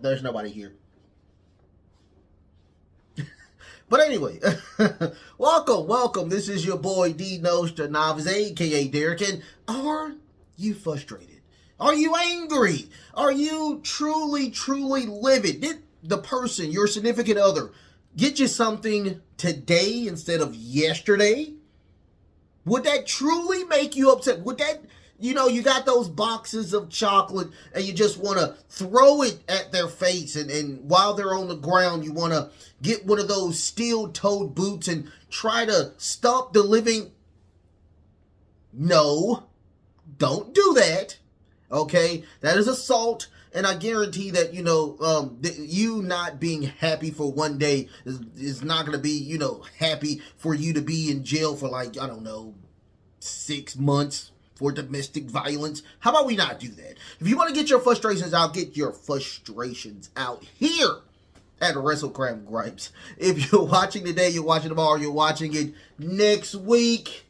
There's nobody here. But anyway, welcome. This is your boy D Nostradamus, aka Derek. And are you frustrated? Are you angry? Are you truly livid? Did the person, your significant other, get you something today instead of yesterday? Would that truly make you upset? Would that, you got those boxes of chocolate and you just want to throw it at their face, and while they're on the ground, you want to get one of those steel-toed boots and try to stomp the living... No, don't do that, okay? That is assault, and I guarantee that, you not being happy for one day is not going to be, happy for you to be in jail for 6 months for domestic violence. How about we not do that? If you want to get your frustrations out, get your frustrations out here at Wrestlekram Gripes. If you're watching today, you're watching tomorrow, you're watching it next week,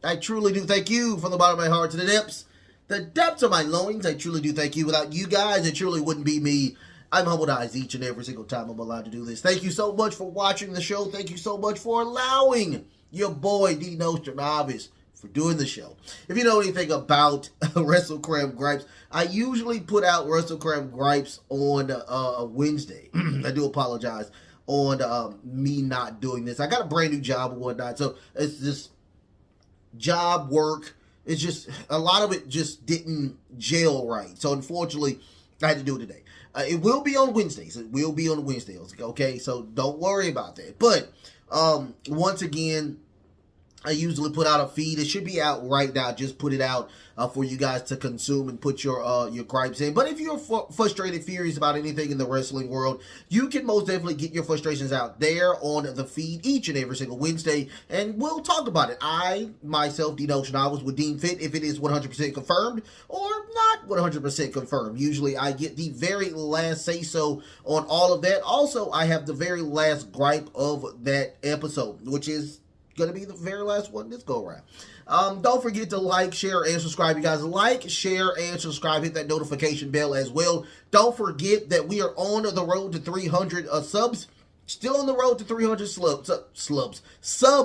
I truly do thank you from the bottom of my heart to the depths of my loins. I truly do thank you. Without you guys, it truly wouldn't be me. I'm humbled eyes each and every single time I'm allowed to do this. Thank you so much for watching the show. Thank you so much for allowing your boy D Nostradamus for doing the show. If you know anything about Wrestlekram Gripes, I usually put out Wrestlekram Gripes on a Wednesday. I do apologize on me not doing this. I got a brand new job and whatnot, so it's just job work. It's just, a lot of it just didn't gel right. So unfortunately, I had to do it today. It will be on Wednesdays. Okay? So don't worry about that. But once again, I usually put out a feed. It should be out right now. Just put it out for you guys to consume and put your gripes in. But if you're frustrated, furious about anything in the wrestling world, you can most definitely get your frustrations out there on the feed each and every single Wednesday, and we'll talk about it. I, myself, D Nostradamus, would deem fit if it is 100% confirmed or not 100% confirmed. Usually I get the very last say-so on all of that. Also, I have the very last gripe of that episode, which is going to be the very last one this go around. Don't forget to like, share, and subscribe. You guys, like, share, and subscribe. Hit that notification bell as well. Don't forget that we are on the road to 300 subs. Still on the road to 300 subs. So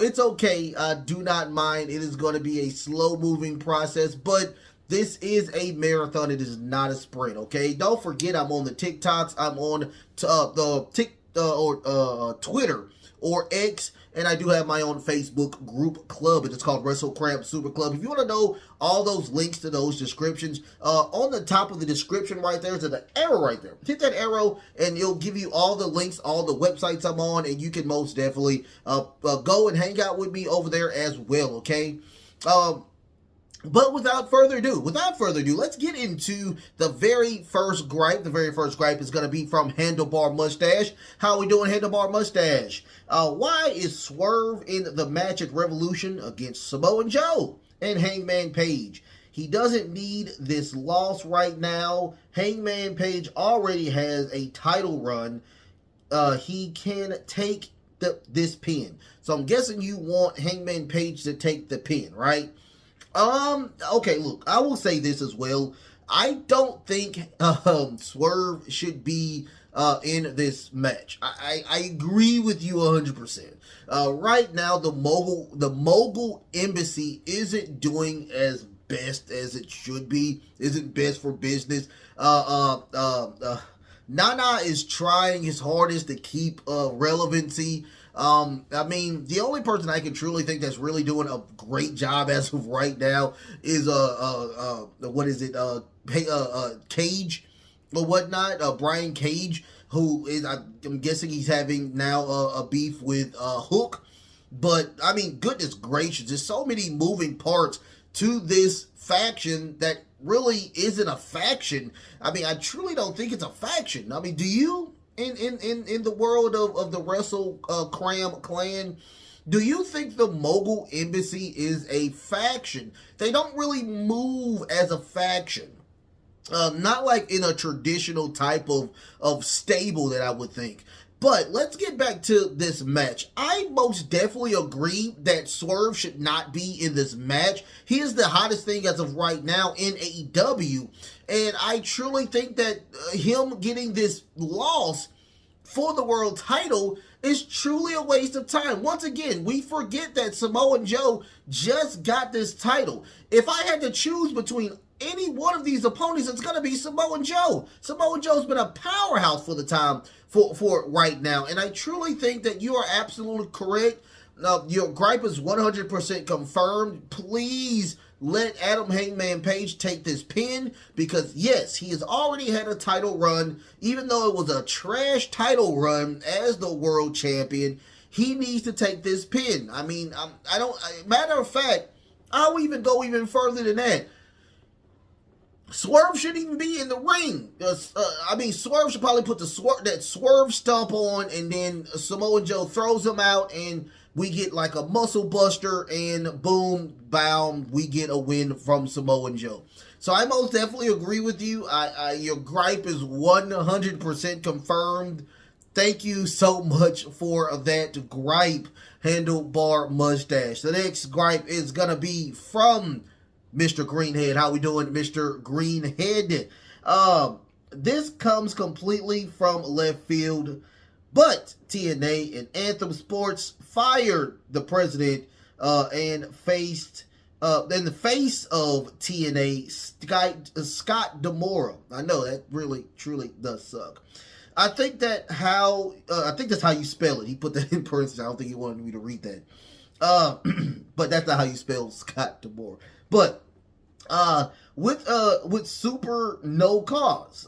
it's okay. Do not mind. It is going to be a slow-moving process, but this is a marathon. It is not a sprint, okay? Don't forget, I'm on the TikToks. I'm on the Twitter or X, and I do have my own Facebook group club. It's called Wrestlekram Super Club. If you want to know all those links to those descriptions, on the top of the description right there is an arrow right there. Hit that arrow, and it'll give you all the links, all the websites I'm on, and you can most definitely go and hang out with me over there as well, okay? But without further ado, let's get into the very first gripe. The very first gripe is going to be from Handlebar Mustache. How are we doing, Handlebar Mustache? Why is Swerve in the match at Revolution against Samoa Joe and Hangman Page? He doesn't need this loss right now. Hangman Page already has a title run. He can take this pin. So I'm guessing you want Hangman Page to take the pin, right? Okay, look, I will say this as well. I don't think Swerve should be in this match. I agree with you 100%. Right now, the Mogul Embassy isn't doing as best as it should be. Isn't best for business. Nana is trying his hardest to keep relevancy. I mean, the only person I can truly think that's really doing a great job as of right now is Cage or whatnot, Brian Cage, who is, I'm guessing he's having now a beef with Hook. But I mean, goodness gracious, there's so many moving parts to this faction that really isn't a faction. I mean, I truly don't think it's a faction. I mean, do you? In the world of the Wrestlekram clan, do you think the Mogul Embassy is a faction? They don't really move as a faction. Not like in a traditional type of stable that I would think. But let's get back to this match. I most definitely agree that Swerve should not be in this match. He is the hottest thing as of right now in AEW. And I truly think that him getting this loss for the world title is truly a waste of time. Once again, we forget that Samoa Joe just got this title. If I had to choose between any one of these opponents, it's going to be Samoa Joe. Samoa Joe's been a powerhouse for the time for right now. And I truly think that you are absolutely correct. Your gripe is 100% confirmed. Please let Adam Hangman Page take this pin, because yes, he has already had a title run. Even though it was a trash title run as the world champion, he needs to take this pin. I mean, matter of fact, I'll even go even further than that. Swerve shouldn't even be in the ring. Swerve should probably put that Swerve stomp on, and then Samoa Joe throws him out, and we get like a muscle buster, and boom, bam, we get a win from Samoa Joe. So I most definitely agree with you. Your gripe is 100% confirmed. Thank you so much for that gripe, Handlebar Mustache. The next gripe is going to be from Mr. Greenhead. How we doing, Mr. Greenhead? This comes completely from left field, but TNA and Anthem Sports fired the president and faced in the face of TNA, Scott D'Amore. I know that really truly does suck. I think that's how you spell it. He put that in parentheses. I don't think he wanted me to read that. But that's not how you spell Scott D'Amore. But with super no cause,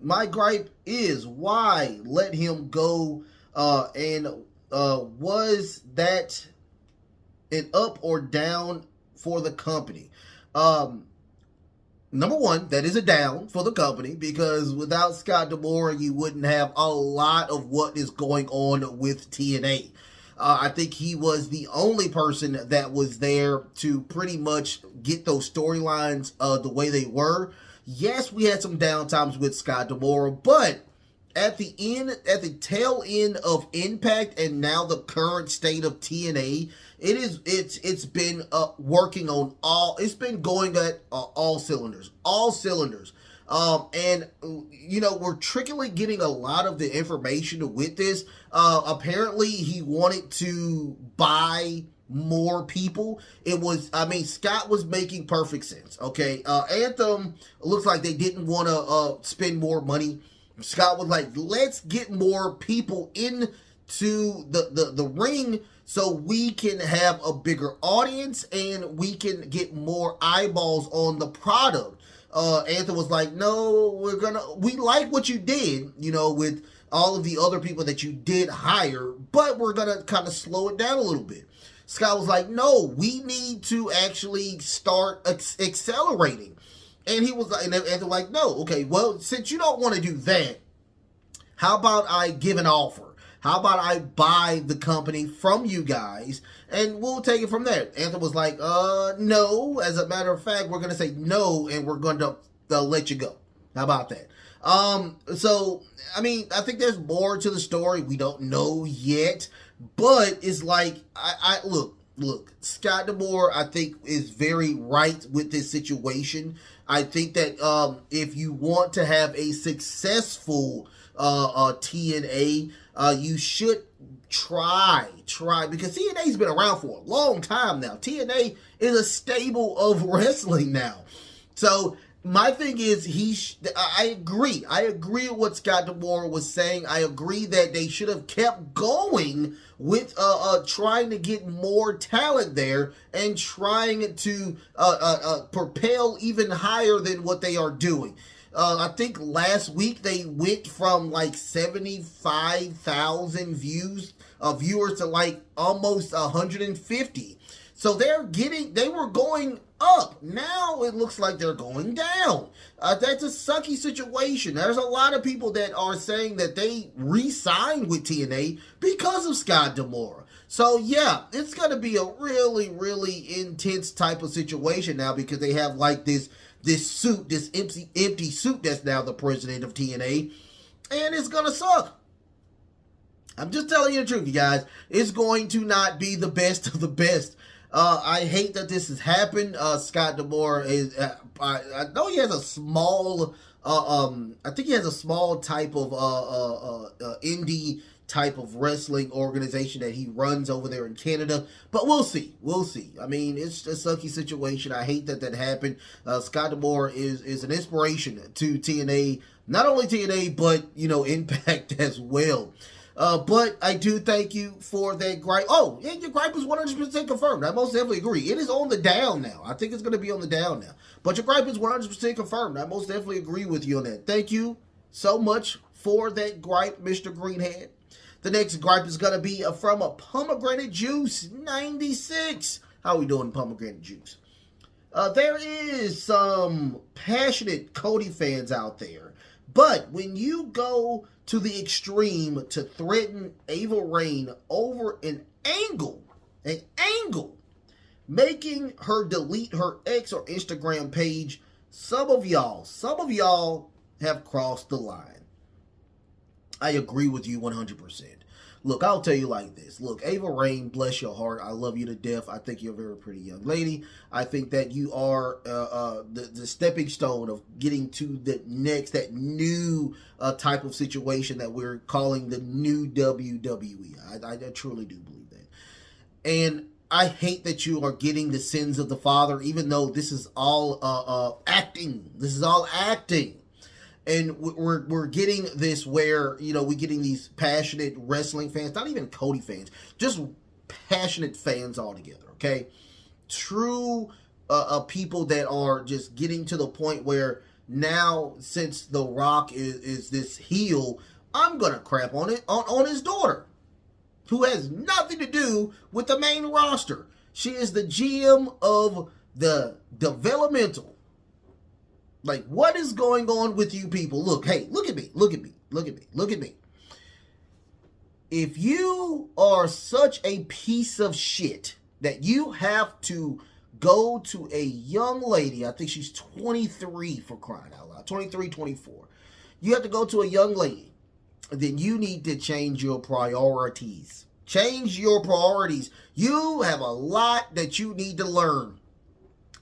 my gripe is why let him go, and was that an up or down for the company? Number one, that is a down for the company, because without Scott D'Amore, you wouldn't have a lot of what is going on with TNA. I think he was the only person that was there to pretty much get those storylines the way they were. Yes, we had some downtimes with Scott D'Amore, but at the tail end of Impact and now the current state of TNA, it's been working on it's been going at all cylinders. And you know, we're trickily getting a lot of the information with this. Apparently he wanted to buy more people. Scott was making perfect sense. Okay. Anthem looks like they didn't want to spend more money. Scott was like, let's get more people into the ring so we can have a bigger audience and we can get more eyeballs on the product. Anthem was like, no, we like what you did, you know, with all of the other people that you did hire, but we're gonna kind of slow it down a little bit. Scott was like, no, we need to actually start accelerating. And he was like, and Anthem like, no, okay, well, since you don't want to do that, how about I give an offer? How about I buy the company from you guys and we'll take it from there? Anthem was like, no. As a matter of fact, we're going to say no and we're going to let you go. How about that? So, I mean, I think there's more to the story. We don't know yet. But it's like, look, Scott D'Amore, I think, is very right with this situation. I think that if you want to have a successful TNA, you should try, because TNA's been around for a long time now. TNA is a stable of wrestling now. So my thing is, I agree with what Scott D'Amore was saying. I agree that they should have kept going with trying to get more talent there and trying to propel even higher than what they are doing. I think last week they went from like 75,000 viewers to like almost 150. So they were going up. Now it looks like they're going down. That's a sucky situation. There's a lot of people that are saying that they re-signed with TNA because of Scott D'Amore. So yeah, it's going to be a really, really intense type of situation now, because they have like this empty suit that's now the president of TNA, and it's gonna suck. I'm just telling you the truth, you guys. It's going to not be the best of the best. I hate that this has happened. Scott D'Amore is, I know he has a small, I think he has a small type of indie type of wrestling organization that he runs over there in Canada, but we'll see. I mean, it's a sucky situation. I hate that happened. Scott D'Amore is an inspiration to TNA, not only TNA, but, Impact as well. But I do thank you for that gripe. Oh, yeah, your gripe is 100% confirmed. I most definitely agree. It is on the down now. I think it's going to be on the down now. But your gripe is 100% confirmed. I most definitely agree with you on that. Thank you so much for that gripe, Mr. Greenhead. The next gripe is going to be from a Pomegranate Juice 96. How are we doing, Pomegranate Juice? There is some passionate Cody fans out there. But when you go to the extreme to threaten Ava Raine over an angle, making her delete her X or Instagram page, some of y'all have crossed the line. I agree with you 100%. Look, I'll tell you like this. Look, Ava Raine, bless your heart. I love you to death. I think you're a very pretty young lady. I think that you are the stepping stone of getting to the next, that new type of situation that we're calling the new WWE. I truly do believe that. And I hate that you are getting the sins of the father, even though this is all acting. This is all acting. And we're getting this where, we're getting these passionate wrestling fans, not even Cody fans, just passionate fans altogether, okay? True people that are just getting to the point where now, since The Rock is this heel, I'm going to crap on it, on his daughter, who has nothing to do with the main roster. She is the GM of the developmental. Like, what is going on with you people? Look, hey, look at me. If you are such a piece of shit that you have to go to a young lady, I think she's 23 for crying out loud, 23, 24. You have to go to a young lady, then you need to change your priorities. Change your priorities. You have a lot that you need to learn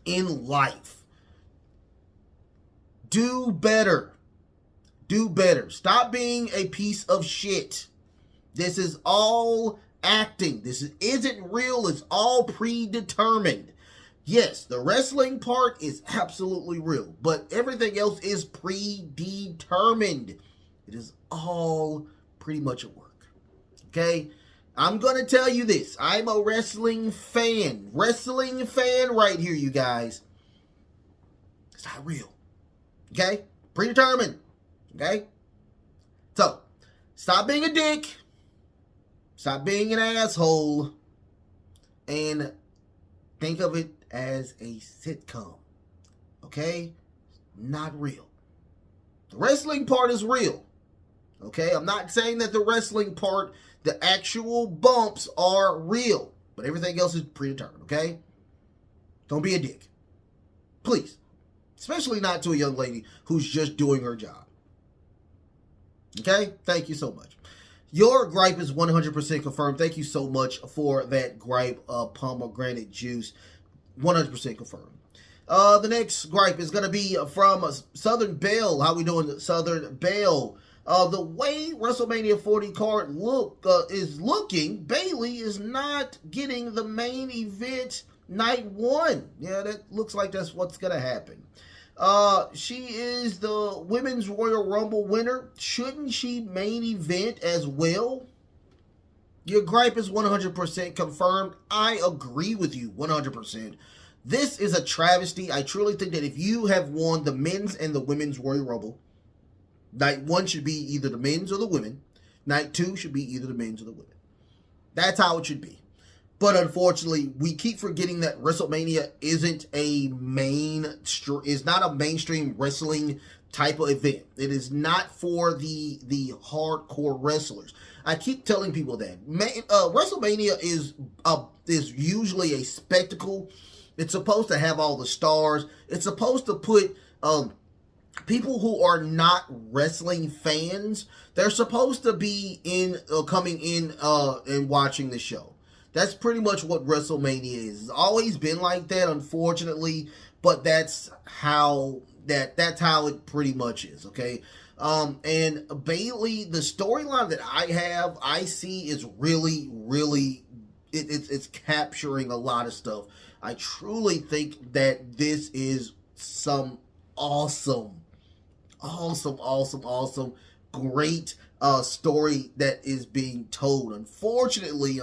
in life. Do better. Do better. Stop being a piece of shit. This is all acting. This isn't real. It's all predetermined. Yes, the wrestling part is absolutely real, but everything else is predetermined. It is all pretty much a work. Okay? I'm going to tell you this. I'm a wrestling fan. Wrestling fan right here, you guys. It's not real. Okay? Predetermined. Okay? So, stop being a dick. Stop being an asshole. And think of it as a sitcom. Okay? Not real. The wrestling part is real. Okay? I'm not saying that the wrestling part, the actual bumps are real. But everything else is predetermined. Okay? Don't be a dick. Please. Especially not to a young lady who's just doing her job. Okay? Thank you so much. Your gripe is 100% confirmed. Thank you so much for that gripe, Pomegranate Juice. 100% confirmed. The next gripe is going to be from Southern Belle. How we doing, Southern Belle? The way WrestleMania 40 card is looking, Bayley is not getting the main event night one. Yeah, that looks like that's what's going to happen. She is the Women's Royal Rumble winner. Shouldn't she main event as well? Your gripe is 100% confirmed. I agree with you 100%. This is a travesty. I truly think that if you have won the men's and the women's Royal Rumble, night one should be either the men's or the women. Night two should be either the men's or the women. That's how it should be. But unfortunately, we keep forgetting that WrestleMania isn't is not a mainstream wrestling type of event. It is not for the hardcore wrestlers. I keep telling people that WrestleMania is usually a spectacle. It's supposed to have all the stars. It's supposed to put people who are not wrestling fans, they're supposed to be coming in and watching the show. That's pretty much what WrestleMania is. It's always been like that, unfortunately, but that's how it pretty much is, okay? And Bayley, the storyline that I see is really, really, it's capturing a lot of stuff. I truly think that this is some awesome, great story that is being told. Unfortunately,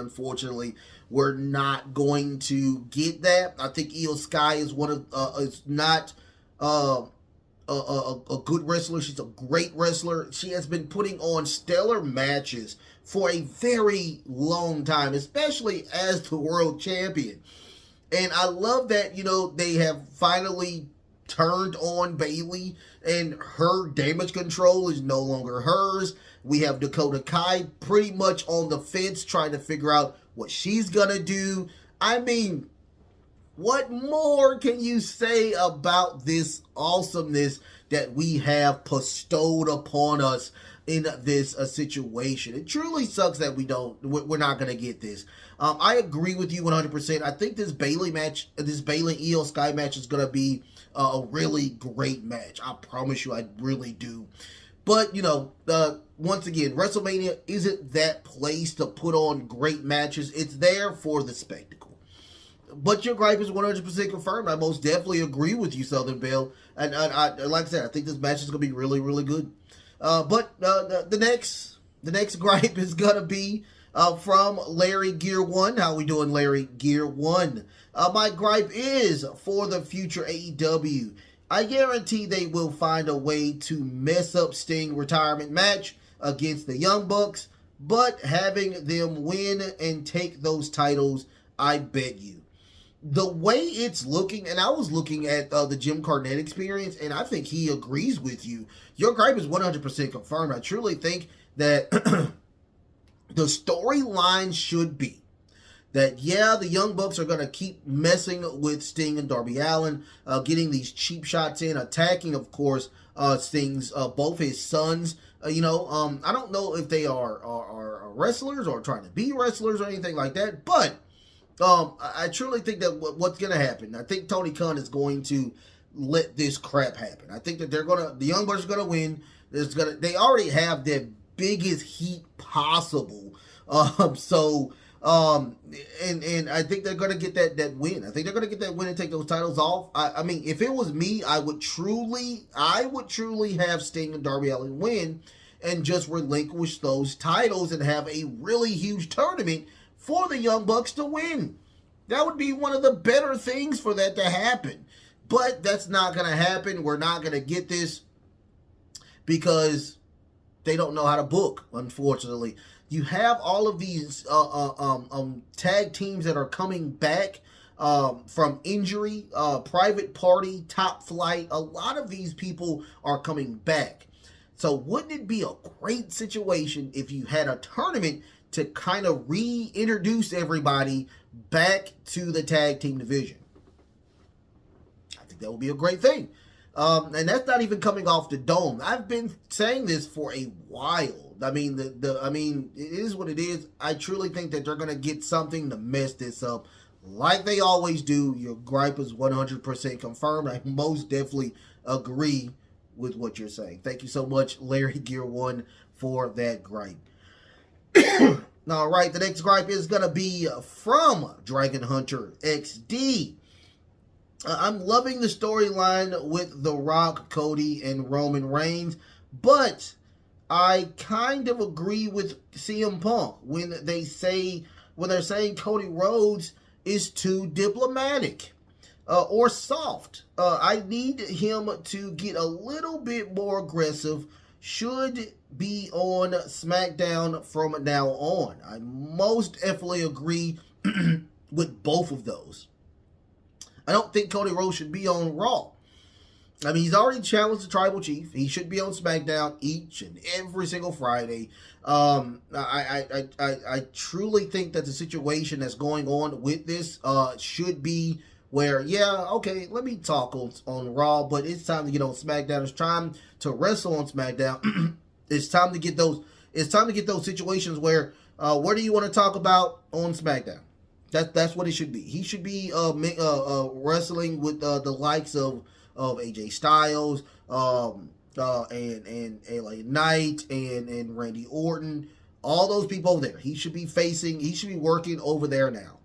we're not going to get that. I think Io Sky is is not a good wrestler. She's a great wrestler. She has been putting on stellar matches for a very long time, especially as the world champion. And I love that, they have finally turned on Bayley, and her damage control is no longer hers. We have Dakota Kai pretty much on the fence trying to figure out what she's gonna do. I mean, what more can you say about this awesomeness that we have bestowed upon us in this situation? It truly sucks that we're not going to get this. I agree with you 100%. I think this Bayley Io Sky match is going to be a really great match. I promise you, I really do. But, once again, WrestleMania isn't that place to put on great matches. It's there for the spectacle. But your gripe is 100% confirmed. I most definitely agree with you, Southern Belle. And I, like I said, I think this match is going to be really, really good. But the next gripe is going to be from Larry Gear 1. How we doing, Larry Gear 1? My gripe is for the future AEW. I guarantee they will find a way to mess up Sting retirement match against the Young Bucks, but having them win and take those titles, I bet you. The way it's looking, and I was looking at the Jim Cornette experience, and I think he agrees with you. Your gripe is 100% confirmed. I truly think that the storyline should be that, the Young Bucks are going to keep messing with Sting and Darby Allin, getting these cheap shots in, attacking, of course, Sting's, both his sons. I don't know if they are wrestlers or trying to be wrestlers or anything like that, but I truly think that what's going to happen, I think Tony Khan is going to let this crap happen. I think that the Young Bucks are going to win. They already have their biggest heat possible. And I think they're going to get that win. I think they're going to get that win and take those titles off. I mean, if it was me, I would truly have Sting and Darby Allin win and just relinquish those titles and have a really huge tournament for the Young Bucks to win. That would be one of the better things for that to happen. But that's not going to happen. We're not going to get this because they don't know how to book, unfortunately. You have all of these tag teams that are coming back from injury, Private Party, Top Flight. A lot of these people are coming back. So wouldn't it be a great situation if you had a tournament to kind of reintroduce everybody back to the tag team division? I think that would be a great thing. And that's not even coming off the dome. I've been saying this for a while. I mean, it is what it is. I truly think that they're going to get something to mess this up like they always do. Your gripe is 100% confirmed. I most definitely agree with what you're saying. Thank you so much, Larry Gear 1, for that gripe. All right, the next gripe is going to be from Dragon Hunter XD. I'm loving the storyline with The Rock, Cody, and Roman Reigns, but I kind of agree with CM Punk when they're saying Cody Rhodes is too diplomatic or soft. I need him to get a little bit more aggressive. Should be on SmackDown from now on. I most definitely agree with both of those. I don't think Cody Rhodes should be on Raw. I mean, he's already challenged the Tribal Chief. He should be on SmackDown each and every single Friday. I truly think that the situation that's going on with this should be where, yeah, okay, let me talk on Raw, but it's time to get on SmackDown. It's time to wrestle on SmackDown. It's time to get those situations where do you want to talk about on SmackDown? That's what it should be. He should be wrestling with the likes of AJ Styles, and LA Knight and Randy Orton, all those people over there. He should be working over there now.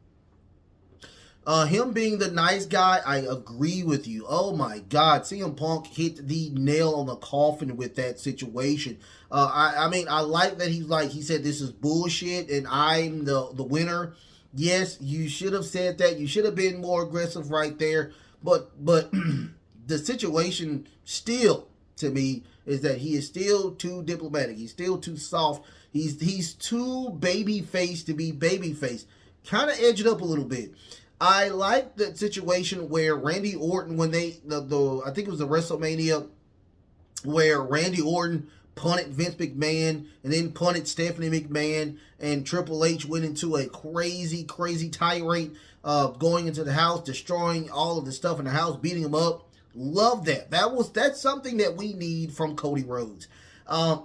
Him being the nice guy, I agree with you. Oh my God, CM Punk hit the nail on the coffin with that situation. I mean, I like that he said this is bullshit and I'm the winner. Yes, you should have said that. You should have been more aggressive right there. But the situation still, to me, is that he is still too diplomatic. He's still too soft. He's too babyface to be babyface. Kind of edge it up a little bit. I like that situation where Randy Orton, when I think it was the WrestleMania, where Randy Orton punted Vince McMahon and then punted Stephanie McMahon, and Triple H went into a crazy tirade, going into the house, destroying all of the stuff in the house, beating him up. Love that. That's something that we need from Cody Rhodes. I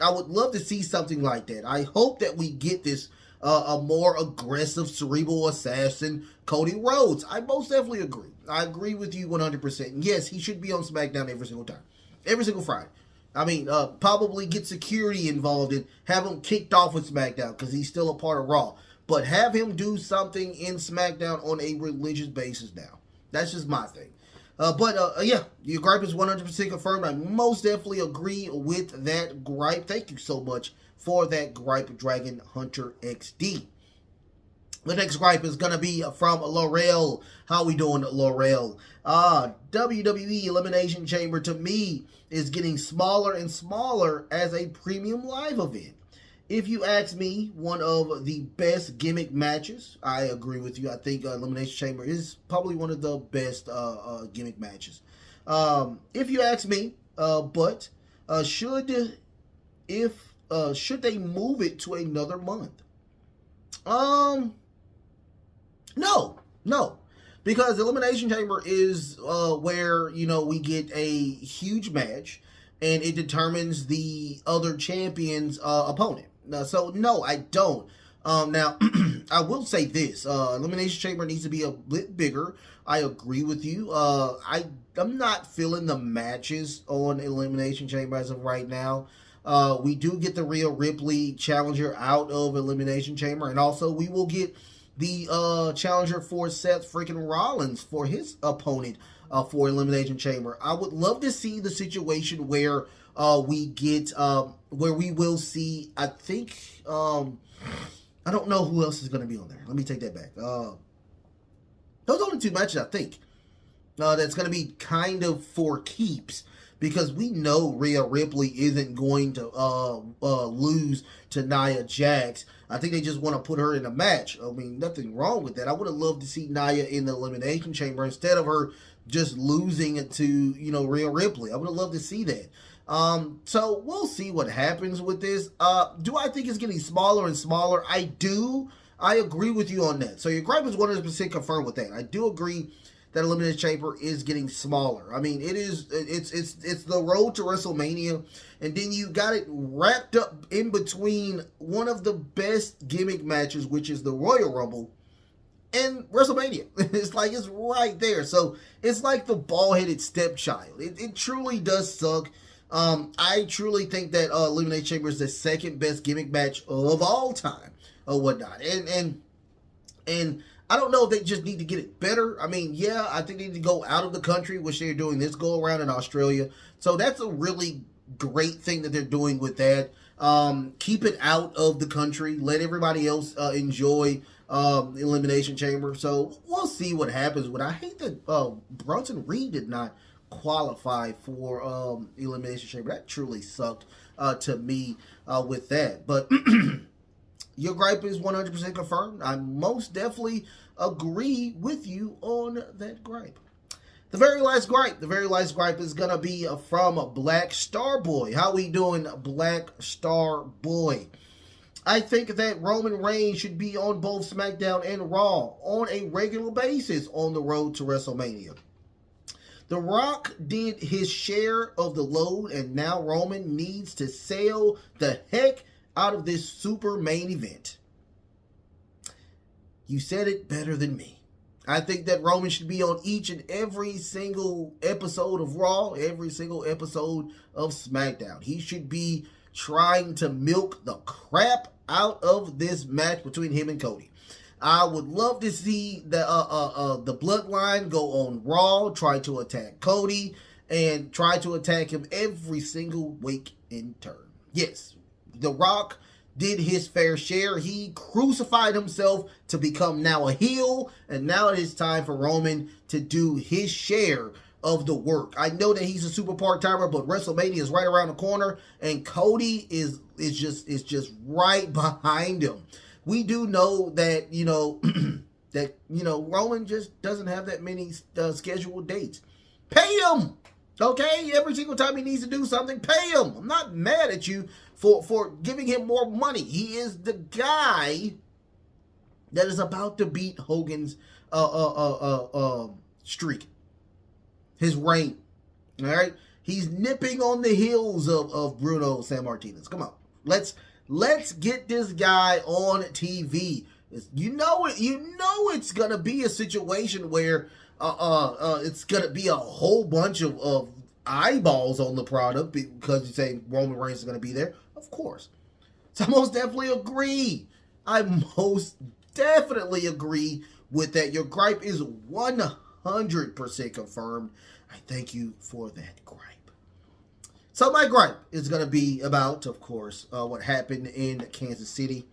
would love to see something like that. I hope that we get this a more aggressive, cerebral assassin, Cody Rhodes. I most definitely agree. I agree with you 100%. Yes, he should be on SmackDown every single time. Every single Friday. I mean, probably get security involved and have him kicked off with SmackDown because he's still a part of Raw. But have him do something in SmackDown on a religious basis now. That's just my thing. Yeah, your gripe is 100% confirmed. I most definitely agree with that gripe. Thank you so much for that gripe, Dragon Hunter XD. The next gripe is going to be from Laurel. How we doing, Laurel? WWE Elimination Chamber, to me, is getting smaller and smaller as a premium live event. If you ask me, one of the best gimmick matches, I agree with you. I think Elimination Chamber is probably one of the best gimmick matches. If you ask me, but should they move it to another month? No. Because the Elimination Chamber is where, we get a huge match and it determines the other champion's opponent. So, no, I don't. Now, I will say this. Elimination Chamber needs to be a bit bigger. I agree with you. I'm not feeling the matches on Elimination Chamber as of right now. We do get the Rhea Ripley challenger out of Elimination Chamber. And also, we will get the challenger for Seth freaking Rollins for his opponent for Elimination Chamber. I would love to see the situation where where we will see, I think, I don't know who else is going to be on there. Let me take that back. Those are only two matches, I think, that's going to be kind of for keeps, because we know Rhea Ripley isn't going to lose to Nia Jax. I think they just want to put her in a match. I mean, nothing wrong with that. I would have loved to see Nia in the Elimination Chamber instead of her just losing it to, Rhea Ripley. I would have loved to see that. So we'll see what happens with this. Do I think it's getting smaller and smaller? I do. I agree with you on that. So your gripe is 100% confirmed with that. I do agree that Elimination Chamber is getting smaller. I mean, it's the road to WrestleMania, and then you got it wrapped up in between one of the best gimmick matches, which is the Royal Rumble, and WrestleMania. It's right there. So it's like the bald-headed stepchild. It truly does suck. I truly think that Elimination Chamber is the second best gimmick match of all time or whatnot. And I don't know if they just need to get it better. I mean, yeah, I think they need to go out of the country, which they're doing this go around in Australia. So that's a really great thing that they're doing with that. Keep it out of the country. Let everybody else enjoy Elimination Chamber. So we'll see what happens. But I hate that Bronson Reed did not qualify for Elimination Chamber. That truly sucked to me with that. But your gripe is 100% confirmed. I most definitely agree with you on that gripe. The very last gripe is going to be from Black Star Boy. How we doing, Black Star Boy? I think that Roman Reigns should be on both SmackDown and Raw on a regular basis on the road to WrestleMania. The Rock did his share of the load, and now Roman needs to sail the heck out of this super main event. You said it better than me. I think that Roman should be on each and every single episode of Raw, every single episode of SmackDown. He should be trying to milk the crap out of this match between him and Cody. I would love to see the Bloodline go on Raw, try to attack Cody, and try to attack him every single week in turn. Yes, The Rock did his fair share. He crucified himself to become now a heel, and now it is time for Roman to do his share of the work. I know that he's a super part-timer, but WrestleMania is right around the corner, and Cody is just right behind him. We do know that, Roman just doesn't have that many scheduled dates. Pay him! Okay? Every single time he needs to do something, pay him. I'm not mad at you for giving him more money. He is the guy that is about to beat Hogan's streak. His reign. All right? He's nipping on the heels of Bruno Sammartino's. Come on. Let's get this guy on TV. You know it's going to be a situation where it's going to be a whole bunch of eyeballs on the product because you say Roman Reigns is going to be there. Of course. So I most definitely agree. I most definitely agree with that. Your gripe is 100% confirmed. I thank you for that gripe. So my gripe is going to be about, of course, what happened in Kansas City.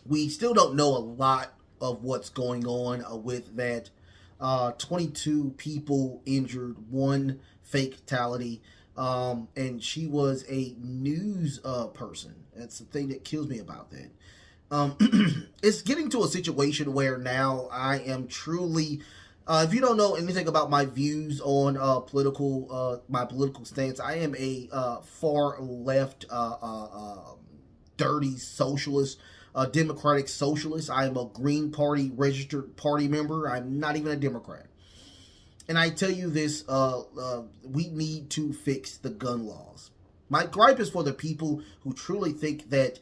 We still don't know a lot of what's going on with that. 22 people injured, one fatality, and she was a news person. That's the thing that kills me about that. It's getting to a situation where now I am truly... if you don't know anything about my views on my political stance, I am a far left, dirty socialist, democratic socialist. I am a Green Party registered party member. I'm not even a Democrat. And I tell you this, we need to fix the gun laws. My gripe is for the people who truly think that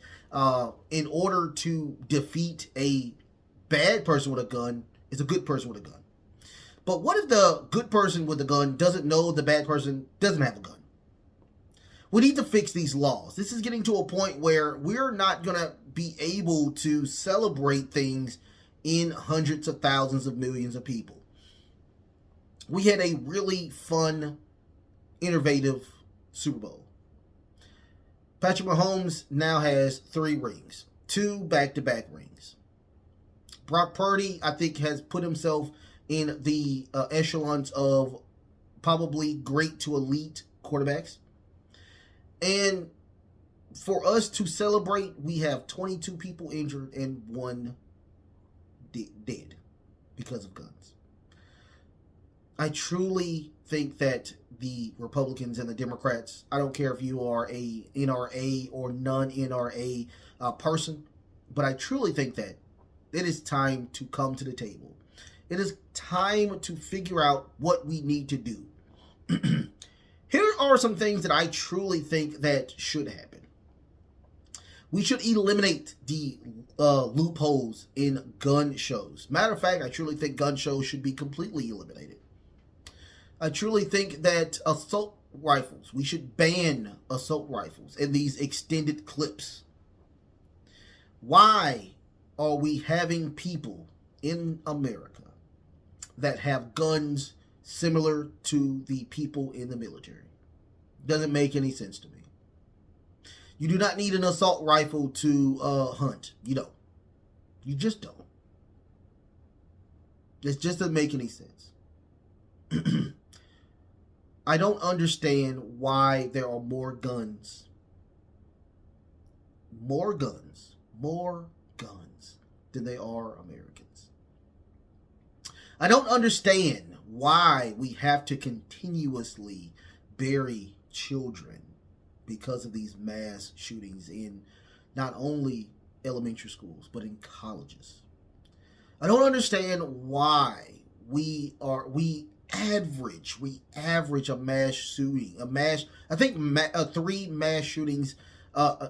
in order to defeat a bad person with a gun, it's a good person with a gun. But what if the good person with a gun doesn't know the bad person doesn't have a gun? We need to fix these laws. This is getting to a point where we're not going to be able to celebrate things in hundreds of thousands of millions of people. We had a really fun, innovative Super Bowl. Patrick Mahomes now has 3 rings, 2 back-to-back rings. Brock Purdy, I think, has put himself in the echelons of probably great to elite quarterbacks. And for us to celebrate, we have 22 people injured and 1 dead because of guns. I truly think that the Republicans and the Democrats, I don't care if you are a NRA or non-NRA person, but I truly think that it is time to come to the table. It is time to figure out what we need to do. Here are some things that I truly think that should happen. We should eliminate the loopholes in gun shows. Matter of fact, I truly think gun shows should be completely eliminated. I truly think that assault rifles, we should ban assault rifles and these extended clips. Why are we having people in America that have guns similar to the people in the military? Doesn't make any sense to me. You do not need an assault rifle to hunt. You don't. You just don't. It just doesn't make any sense. I don't understand why there are more guns than they are Americans. I don't understand why we have to continuously bury children because of these mass shootings in not only elementary schools, but in colleges. I don't understand why we average a mass shooting, I think 3 mass shootings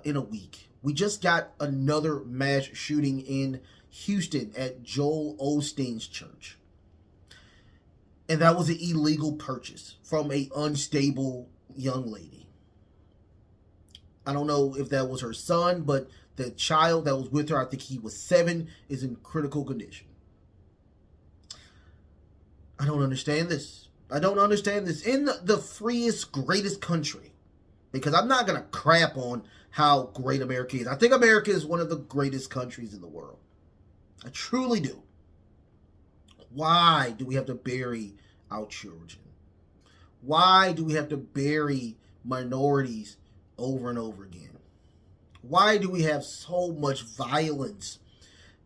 in a week. We just got another mass shooting in Houston at Joel Osteen's church. And that was an illegal purchase from an unstable young lady. I don't know if that was her son, but the child that was with her, I think he was 7, is in critical condition. I don't understand this. I don't understand this. In the freest, greatest country, because I'm not going to crap on how great America is. I think America is one of the greatest countries in the world. I truly do. Why do we have to bury our children? Why do we have to bury minorities over and over again? Why do we have so much violence?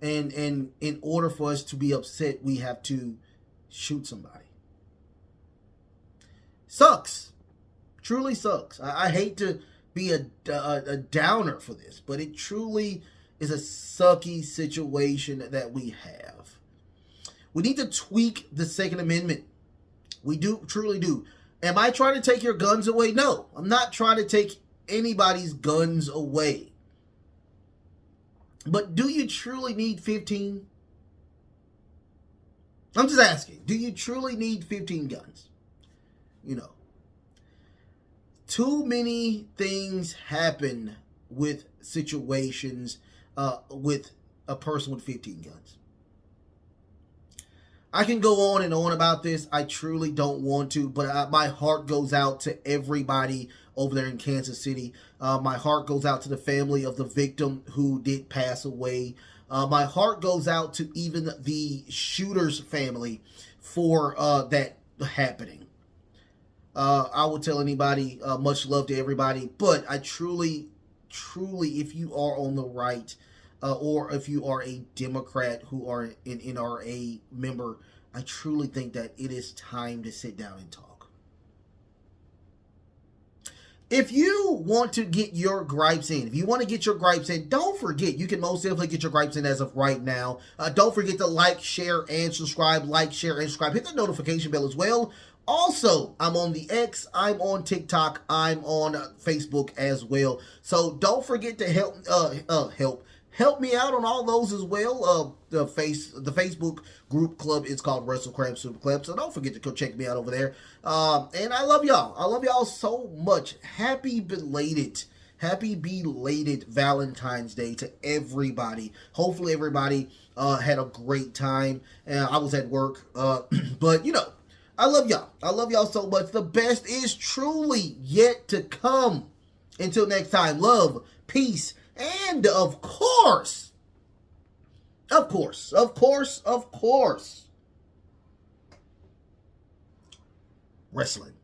And in order for us to be upset, we have to shoot somebody. Sucks. Truly sucks. I hate to be a downer for this, but it truly is a sucky situation that we have. We need to tweak the Second Amendment. We truly do. Am I trying to take your guns away? No, I'm not trying to take anybody's guns away. But do you truly need 15? I'm just asking, do you truly need 15 guns? You know, too many things happen with situations with a person with 15 guns. I can go on and on about this. I truly don't want to, but my heart goes out to everybody over there in Kansas City. My heart goes out to the family of the victim who did pass away. My heart goes out to even the shooter's family for that happening. I will tell anybody, much love to everybody, but I truly, if you are on the right, or if you are a Democrat who are an NRA member, I truly think that it is time to sit down and talk. If you want to get your gripes in, don't forget, you can most definitely get your gripes in as of right now. Don't forget to like, share, and subscribe. Hit the notification bell as well. Also, I'm on the X, I'm on TikTok, I'm on Facebook as well. So don't forget to help me out on all those as well. The Facebook group club is called Wrestlekram Super Club, so don't forget to go check me out over there. And I love y'all. I love y'all so much. Happy belated Valentine's Day to everybody. Hopefully everybody had a great time. I was at work, but you know, I love y'all. I love y'all so much. The best is truly yet to come. Until next time, love, peace, and of course, wrestling.